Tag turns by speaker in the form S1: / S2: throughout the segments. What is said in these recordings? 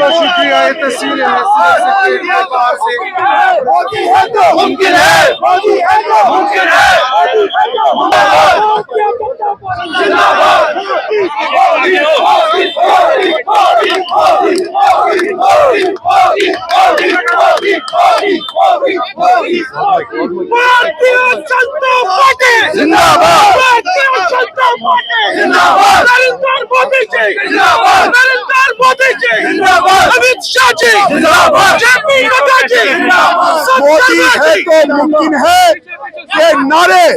S1: बहुत शुक्रिया। ये तस्वीरें हैं बाहर से।
S2: मोदी है तो मुमकिन है, मोदी है तो मुमकिन है। भारतीय जनता पार्टी जिंदाबाद, भारतीय जनता पार्टी जिंदाबाद, नरेंद्र मोदी जी जिंदाबाद, नरेंद्र मोदी जी जिंदाबाद, अमित शाह जी जिंदाबाद, जेपी नड्डा जी जिंदाबाद।
S3: मोदी है तो मुमकिन है ये नारे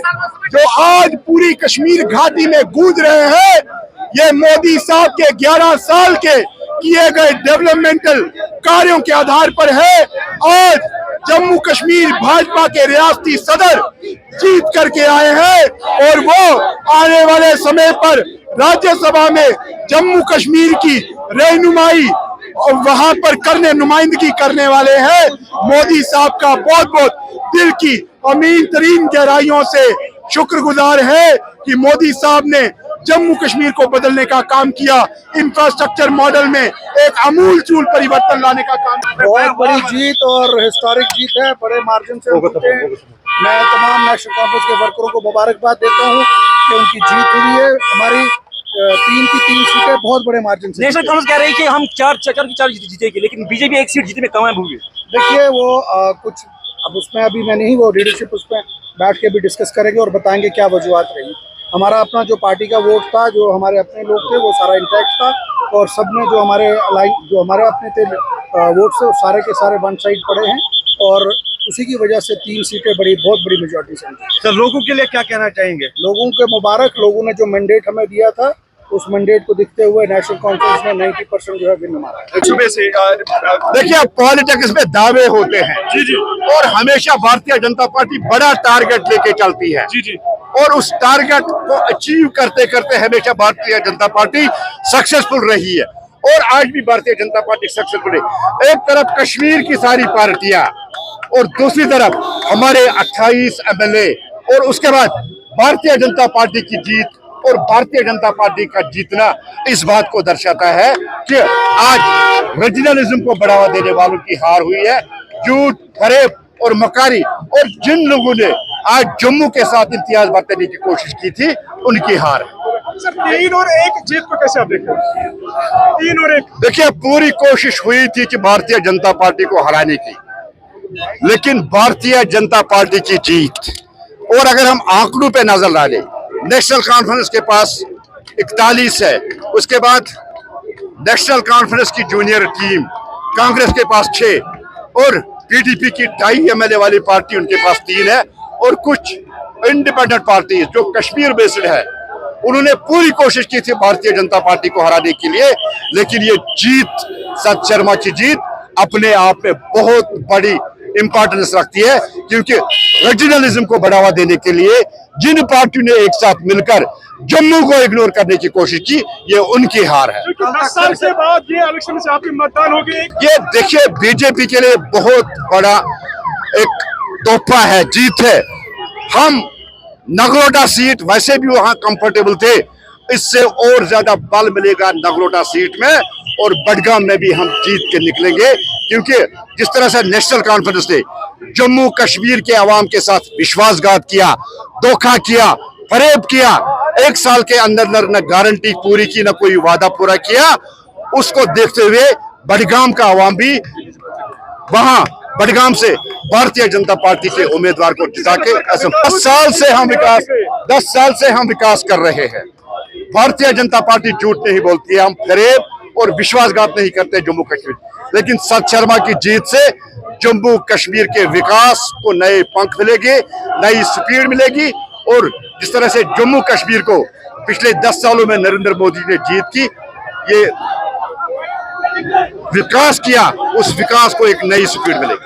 S3: जो आज पूरी कश्मीर घाटी में गूंज रहे हैं, ये मोदी साहब के 11 साल के किए गए डेवलपमेंटल कार्यों के आधार पर है। आज जम्मू कश्मीर भाजपा के रियासती सदर जीत करके आए हैं और वो आने वाले समय पर राज्यसभा में जम्मू कश्मीर की रहनुमाई और वहां पर नुमाइंदगी करने वाले हैं। मोदी साहब का बहुत बहुत दिल की अमीन तरीन गहराइयों से शुक्रगुजार है कि मोदी साहब ने जम्मू कश्मीर को बदलने का काम किया, इंफ्रास्ट्रक्चर मॉडल में एक अमूलचूल परिवर्तन लाने का काम किया।
S1: बहुत बड़ी जीत और हिस्टोरिक जीत है, बड़े मार्जिन से जीते हैं। मैं तमाम नेशनल कॉन्फ्रेंस के वर्करों को मुबारकबाद देता हूं कि उनकी जीत हुई है। हमारी 3 की 3 सीटें बहुत बड़े मार्जिन से।
S4: नेशनल कांग्रेस कह रही है कि हम 4 जीतेगी, लेकिन बीजेपी 1 सीट जीतने में कामयाब हुई।
S1: देखिए वो कुछ अब उसमें अभी मैं नहीं, वो लीडरशिप उसमें बैठ के भी डिस्कस करेंगे और बताएंगे क्या वजूहत रही। हमारा अपना जो पार्टी का वोट था, जो हमारे अपने लोग थे, वो सारा इंटैक्ट था और सब ने जो हमारे अपने थे वोट से सारे के सारे वन साइड पड़े हैं और उसी की वजह से 3 सीटें बहुत बड़ी मेजॉरिटी से।
S2: सर लोगों के लिए क्या कहना चाहेंगे?
S1: लोगों के मुबारक, लोगों ने जो मैंडेट हमें दिया था उस मैंडेट को देखते हुए नेशनल कॉन्फ्रेंस ने 90% जो है विन हमारा।
S2: सुबह से
S3: देखिए पॉलिटिक्स में दावे होते हैं
S2: जी जी
S3: और हमेशा भारतीय जनता पार्टी बड़ा टारगेट लेके चलती है
S2: जी जी
S3: और उस टारगेट को अचीव करते करते हमेशा भारतीय जनता पार्टी सक्सेसफुल रही है और आज भी भारतीय जनता पार्टी सक्सेसफुल है। एक तरफ कश्मीर की सारी पार्टियां और दूसरी तरफ हमारे 28 MLA और उसके बाद भारतीय जनता पार्टी की जीत और भारतीय जनता पार्टी का जीतना इस बात को दर्शाता है कि आज रीजनलिज्म को बढ़ावा देने वालों की हार हुई है। झूठ, फरेब और मकारी और जिन लोगों ने आज जम्मू के साथ इम्तियाज बरतने की कोशिश की थी उनकी हार है।
S2: 3 और 1 जीत को कैसे आप देखते हैं? 3 और 1
S3: देखिए पूरी कोशिश हुई थी कि भारतीय जनता पार्टी को हराने की, लेकिन भारतीय जनता पार्टी की जीत और अगर हम आंकड़ों पे नजर डालें, नेशनल कॉन्फ्रेंस के पास 41 है, उसके बाद नेशनल कॉन्फ्रेंस की जूनियर टीम कांग्रेस के पास 6 और पीडीपी की 2.5 MLA वाली पार्टी उनके पास 3 है और कुछ इंडिपेंडेंट पार्टी जो कश्मीर बेस्ड है उन्होंने पूरी कोशिश की थी भारतीय जनता पार्टी को हराने के लिए, लेकिन ये जीत सत शर्मा की जीत अपने आप में बहुत बड़ी इंपॉर्टेंस रखती है क्योंकि रीजनलिज्म को बढ़ावा देने के लिए जिन पार्टियों ने एक साथ मिलकर जम्मू को इग्नोर करने की कोशिश की, ये उनकी हार है।
S2: 10 साल से बाद ये इलेक्शन से आपकी मतदान होगी।
S3: ये देखिए बीजेपी के लिए बहुत बड़ा एक तोहफा है, जीत है। हम नगरोटा सीट वैसे भी वहां कंफर्टेबल थे, इससे और ज्यादा बल मिलेगा नगरोटा सीट में और बडगाम में भी हम जीत के निकलेंगे क्योंकि जिस तरह से नेशनल कॉन्फ्रेंस ने जम्मू कश्मीर के अवाम के साथ विश्वासघात किया, धोखा किया, फरेब किया, 1 साल के अंदर न गारंटी पूरी की, न कोई वादा पूरा किया, उसको देखते हुए बडगाम का अवाम भी वहां बडगाम से भारतीय जनता पार्टी के उम्मीदवार को जिता के 10 साल से हम विकास कर रहे हैं। भारतीय जनता पार्टी झूठ नहीं बोलती है, हम फरेब और विश्वासघात नहीं करते जम्मू कश्मीर, लेकिन सत शर्मा की जीत से जम्मू कश्मीर के विकास को नए पंख मिलेंगे, नई स्पीड मिलेगी और जिस तरह से जम्मू कश्मीर को पिछले 10 सालों में नरेंद्र मोदी ने जीत की, ये विकास किया, उस विकास को एक नई स्पीड मिलेगी।